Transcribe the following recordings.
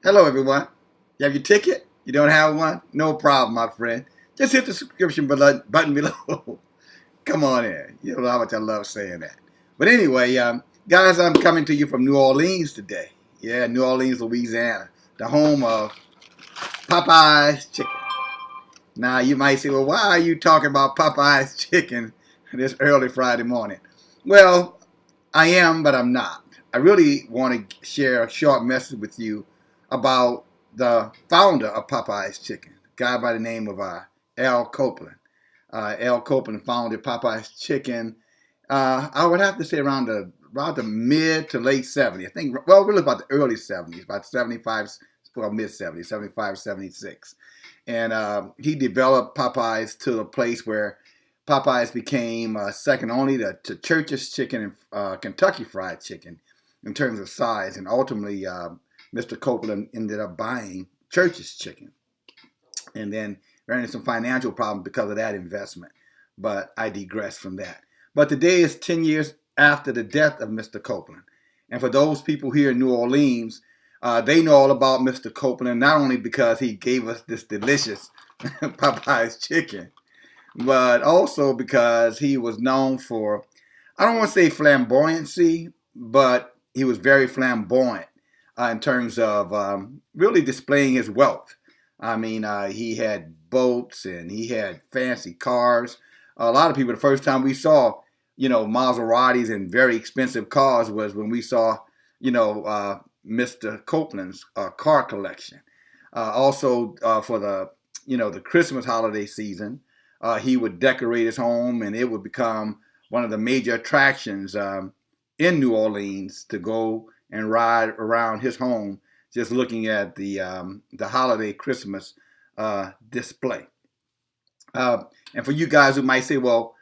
Hello, everyone. You have your ticket? You don't have one? No problem, my friend. Just hit the subscription button below. Come on in. You don't know how much I love saying that. But anyway, guys, I'm coming to you from New Orleans today. Yeah, New Orleans, Louisiana, the home of Popeye's Chicken. Now, you might say, well, why are you talking about Popeye's Chicken this early Friday morning? Well, I am, but I'm not. I really want to share a short message with you about the founder of Popeye's Chicken, a guy by the name of Al Copland. Al Copland founded Popeye's Chicken. I would have to say around the mid to late 70s. I think, well, really about the early 70s, about 75, well, mid 70s, 75, 76. And he developed Popeyes to a place where Popeyes became second only to Church's Chicken and Kentucky Fried Chicken in terms of size. And ultimately, Mr. Copland ended up buying Church's Chicken and then ran into some financial problems because of that investment. But I digress from that. But today is 10 years after the death of Mr. Copland. And for those people here in New Orleans, they know all about Mr. Copland, not only because he gave us this delicious Popeye's chicken, but also because he was known for, I don't want to say flamboyancy, but he was very flamboyant in terms of really displaying his wealth. I mean, he had boats and he had fancy cars. A lot of people, the first time we saw, Maseratis and very expensive cars was when we saw, Mr. Copland's car collection. Also, for the Christmas holiday season, he would decorate his home, and it would become one of the major attractions in New Orleans to go and ride around his home, just looking at the holiday Christmas display. And for you guys who might say, well,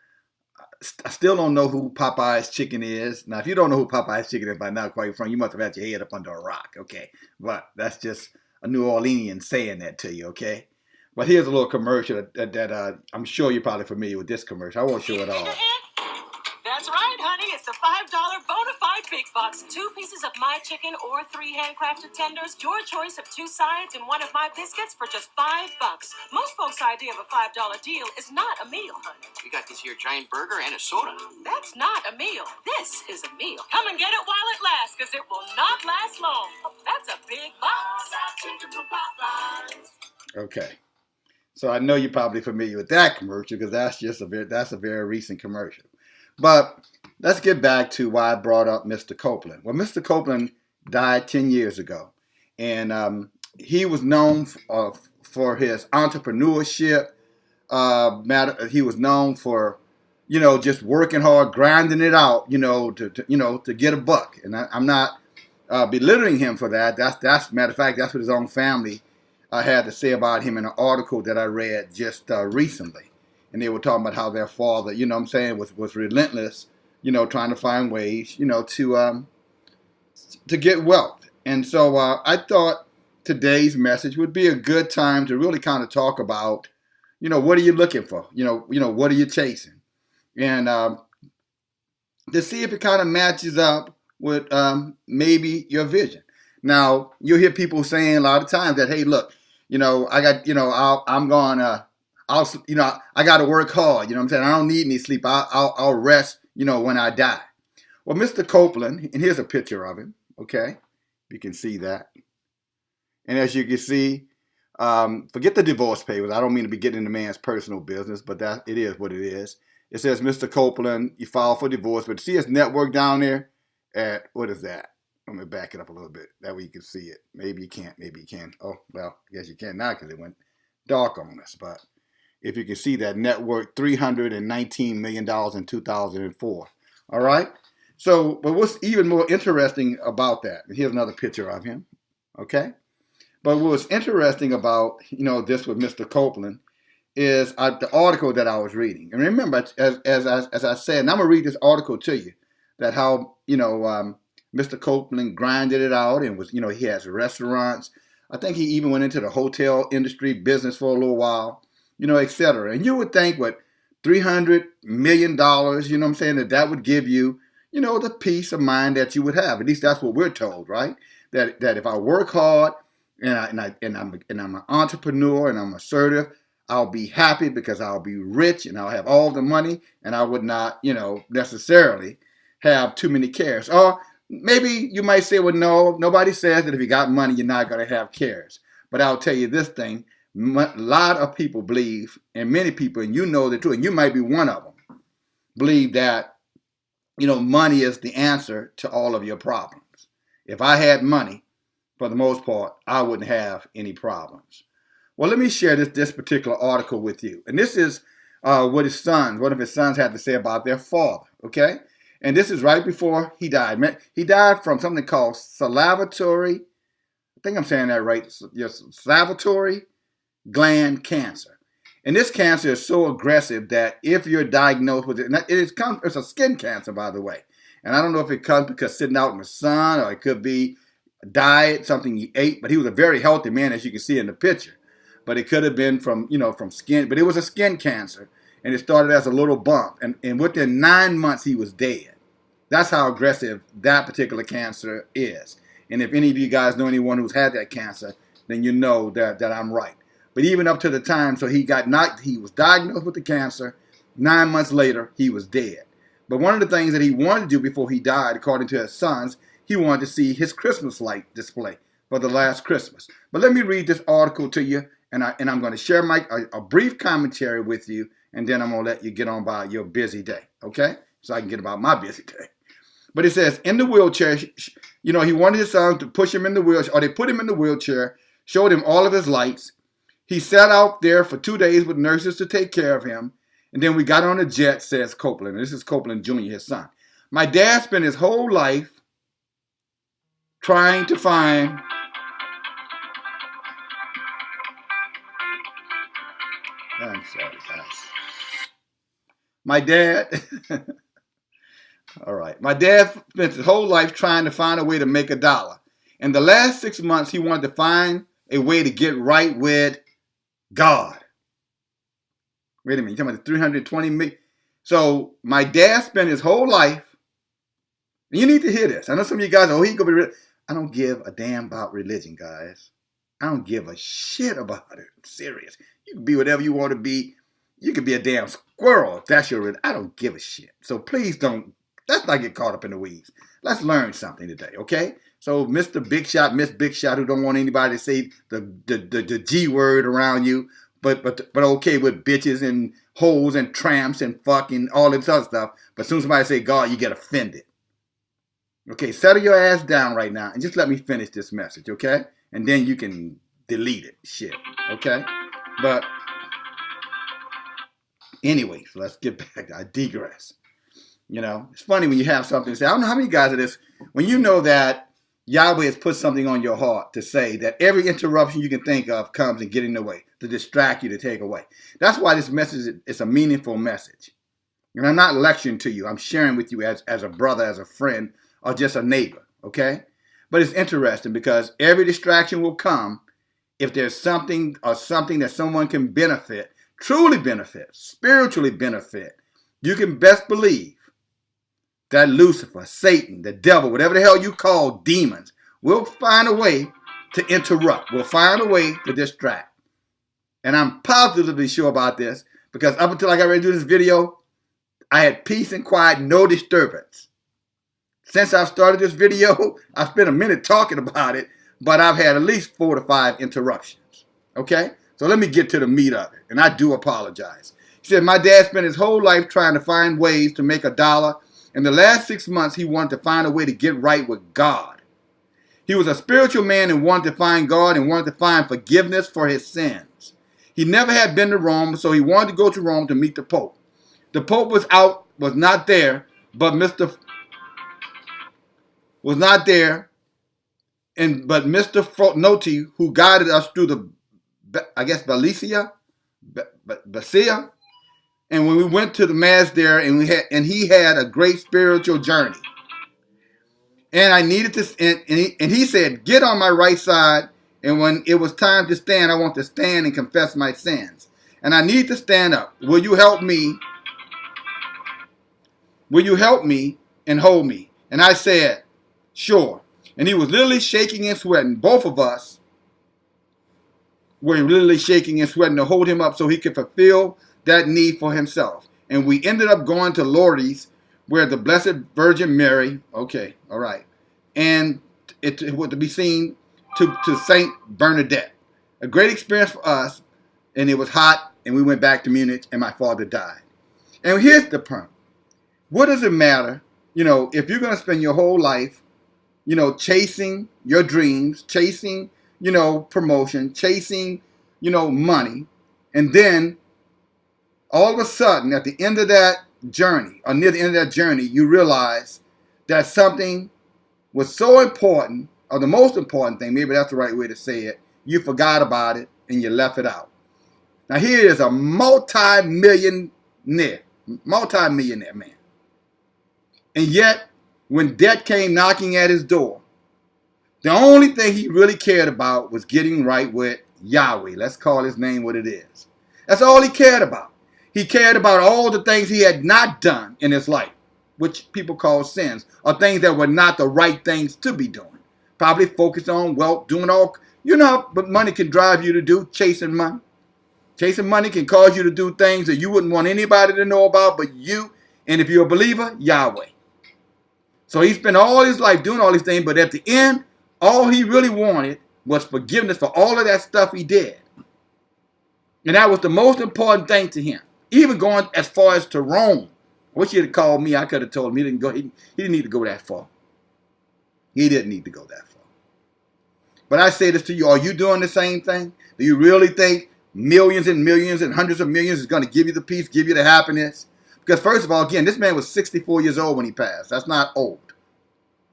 I still don't know who Popeye's Chicken is. Now, if you don't know who Popeye's Chicken is by now, quite frankly, you must have had your head up under a rock, okay? But that's just a New Orleanian saying that to you, okay? But here's a little commercial that I'm sure you're probably familiar with this commercial. I won't show it all. That's right, honey. It's the $5 Bonafide Big Box. 2 pieces of my chicken or 3 handcrafted tenders. Your choice of 2 sides and 1 of my biscuits for just $5. Most folks' idea of a $5 deal is not a meal, honey. We got this here giant burger and a soda. That's not a meal. This is a meal. Come and get it while it lasts, because it will not last long. That's a big box. Okay. So I know you're probably familiar with that commercial because that's a very recent commercial. But let's get back to why I brought up Mr. Copland. Well, Mr. Copland died 10 years ago, and he was known for his entrepreneurship. He was known for, just working hard, grinding it out, to get a buck. And I'm not belittling him for that. That's matter of fact, that's what his own family had to say about him in an article that I read just recently. And they were talking about how their father, was relentless, trying to find ways, to get wealth. And so I thought today's message would be a good time to really kind of talk about, what are you looking for? What are you chasing? And to see if it kind of matches up with maybe your vision. Now, you'll hear people saying a lot of times that, hey, look, I got, I'm going to, I got to work hard. You know what I'm saying? I don't need any sleep. I'll rest, when I die. Well, Mr. Copland, and here's a picture of him. Okay. You can see that. And as you can see, forget the divorce papers. I don't mean to be getting into man's personal business, but that it is what it is. It says, Mr. Copland, you filed for divorce, but see his network down there at, what is that? Let me back it up a little bit. That way you can see it. Maybe you can't. Maybe you can. Oh, well, I guess you can now because it went dark on us. But if you can see that net worth $319 million in 2004. All right. So, but what's even more interesting about that? And here's another picture of him. Okay. But what's interesting about, this with Mr. Copland is the article that I was reading. And remember, as I said, and I'm going to read this article to you, that how, Mr. Copland grinded it out and was, he has restaurants. I think he even went into the hotel industry business for a little while, et cetera. And you would think what $300 million, that would give you, the peace of mind that you would have. At least that's what we're told, right? That if I work hard I'm an entrepreneur and I'm assertive, I'll be happy because I'll be rich and I'll have all the money and I would not, necessarily have too many cares. Or maybe you might say, well, no, nobody says that if you got money, you're not going to have cares. But I'll tell you this thing, a lot of people believe, and many people, and you know the truth, and you might be one of them, believe that, money is the answer to all of your problems. If I had money, for the most part, I wouldn't have any problems. Well, let me share this particular article with you. And this is what one of his sons had to say about their father, okay? And this is right before he died. He died from something called salivary, I think I'm saying that right, salivary gland cancer. And this cancer is so aggressive that if you're diagnosed with it, and it's a skin cancer, by the way. And I don't know if it comes because sitting out in the sun, or it could be diet, something he ate. But he was a very healthy man, as you can see in the picture. But it could have been from skin. But it was a skin cancer. And it started as a little bump. And within 9 months, he was dead. That's how aggressive that particular cancer is. And if any of you guys know anyone who's had that cancer, then you know that I'm right. But even up to the time, so he was diagnosed with the cancer. 9 months later, he was dead. But one of the things that he wanted to do before he died, according to his sons, he wanted to see his Christmas light display for the last Christmas. But let me read this article to you, and I'm going to share a brief commentary with you, and then I'm going to let you get on by your busy day, okay? So I can get about my busy day. But it says, in the wheelchair, he wanted his sons to push him in the wheelchair, or they put him in the wheelchair, showed him all of his lights. He sat out there for 2 days with nurses to take care of him. And then we got on a jet, says Copland. And this is Copland Jr., his son. My dad spent his whole life trying to find I'm sorry, guys. My dad all right. My dad spent his whole life trying to find a way to make $1. In the last 6 months, he wanted to find a way to get right with God. Wait a minute, you're talking about the 320 million? So my dad spent his whole life, and you need to hear this. I know some of you guys, he could be rich. I don't give a damn about religion, guys. I don't give a shit about it. I'm serious. You can be whatever you want to be. You can be a damn squirrel if that's your religion. I don't give a shit. So please let's not get caught up in the weeds. Let's learn something today, okay? So Mr. Big Shot, Miss Big Shot, who don't want anybody to say the G word around you, but okay with bitches and hoes and tramps and fucking all this other stuff. But as soon as somebody say God, you get offended. Okay, settle your ass down right now and just let me finish this message, okay? And then you can delete it, shit, okay? But anyway, so let's get back. I digress. It's funny when you have something to say. I don't know how many guys are this. When you know that Yahweh has put something on your heart to say, that every interruption you can think of comes and get in the way, to distract you, to take away. That's why this message is a meaningful message. And I'm not lecturing to you. I'm sharing with you as a brother, as a friend, or just a neighbor, okay? But it's interesting because every distraction will come if there's something that someone can benefit, truly benefit, spiritually benefit. You can best believe that Lucifer, Satan, the devil, whatever the hell you call demons, will find a way to interrupt, will find a way to distract. And I'm positively sure about this because up until I got ready to do this video, I had peace and quiet, no disturbance. Since I've started this video, I've spent a minute talking about it, but I've had at least 4 to 5 interruptions. Okay? So let me get to the meat of it, and I do apologize. He said, my dad spent his whole life trying to find ways to make $1. In the last 6 months, he wanted to find a way to get right with God. He was a spiritual man and wanted to find God and wanted to find forgiveness for his sins. He never had been to Rome, so he wanted to go to Rome to meet the Pope. The Pope was not there, but Mr. Noti, who guided us through the, Basia, and when we went to the mass there, and he had a great spiritual journey. And I needed to, and he said, get on my right side. And when it was time to stand, I want to stand and confess my sins. And I need to stand up. Will you help me? Will you help me and hold me? And I said, sure. And he was literally shaking and sweating, both of us. were literally shaking and sweating to hold him up so he could fulfill that need for himself. And we ended up going to Lourdes, where the Blessed Virgin Mary, okay, all right, and it was to be seen to Saint Bernadette. A great experience for us, and it was hot, and we went back to Munich, and my father died. And here's the point. What does it matter, if you're going to spend your whole life, chasing your dreams, chasing, promotion, chasing, money, and then all of a sudden, at the end of that journey, or near the end of that journey, you realize that something was so important, or the most important thing, maybe that's the right way to say it, you forgot about it and you left it out. Now here is a multi-millionaire man. And yet, when debt came knocking at his door, the only thing he really cared about was getting right with Yahweh. Let's call his name what it is. That's all he cared about. He cared about all the things he had not done in his life, which people call sins, or things that were not the right things to be doing. Probably focused on wealth, doing all, but money can drive you to do, chasing money. Chasing money can cause you to do things that you wouldn't want anybody to know about but you, and if you're a believer, Yahweh. So he spent all his life doing all these things, but at the end, all he really wanted was forgiveness for all of that stuff he did. And that was the most important thing to him. Even going as far as to Rome. I wish he'd have called me. I could have told him he didn't go. He didn't need to go that far. He didn't need to go that far. But I say this to you. Are you doing the same thing? Do you really think millions and millions and hundreds of millions is going to give you the peace, give you the happiness? Because first of all, again, this man was 64 years old when he passed. That's not old.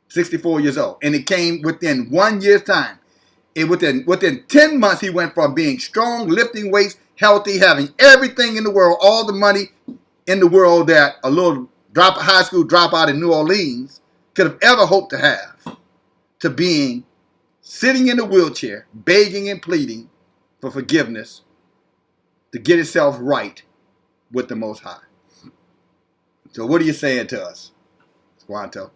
64 years old. And it came within 1 year's time. Within 10 months, he went from being strong, lifting weights, healthy, having everything in the world, all the money in the world that a little high school dropout in New Orleans could have ever hoped to have, to being sitting in a wheelchair, begging and pleading for forgiveness to get himself right with the Most High. So what are you saying to us, Squanto?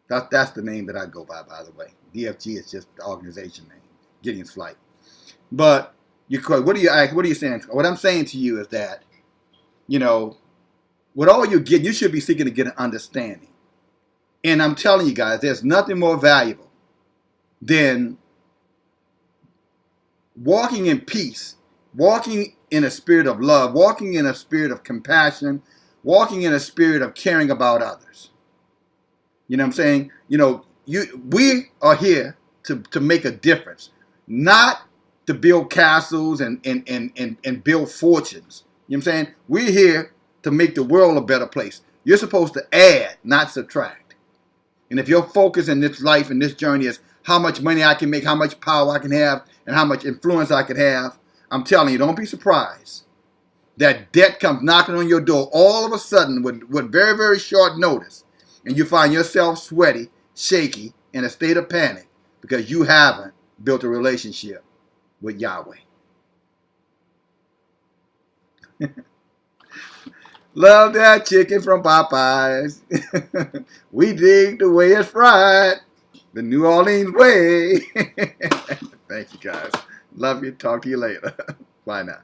That's the name that I go by the way. DFG is just the organization name, Gideon's Flight. But what are you saying? What I'm saying to you is that, with all you're getting, you should be seeking to get an understanding. And I'm telling you guys, there's nothing more valuable than walking in peace, walking in a spirit of love, walking in a spirit of compassion, walking in a spirit of caring about others. You know what I'm saying? We are here to make a difference, not to build castles and build fortunes. You know what I'm saying? We're here to make the world a better place. You're supposed to add, not subtract. And if your focus in this life and this journey is how much money I can make, how much power I can have, and how much influence I can have, I'm telling you, don't be surprised that debt comes knocking on your door all of a sudden with very, very short notice. And you find yourself sweaty, shaky, in a state of panic because you haven't built a relationship with Yahweh. Love that chicken from Popeyes. We dig the way it's fried. The New Orleans way. Thank you guys. Love you. Talk to you later. Bye now.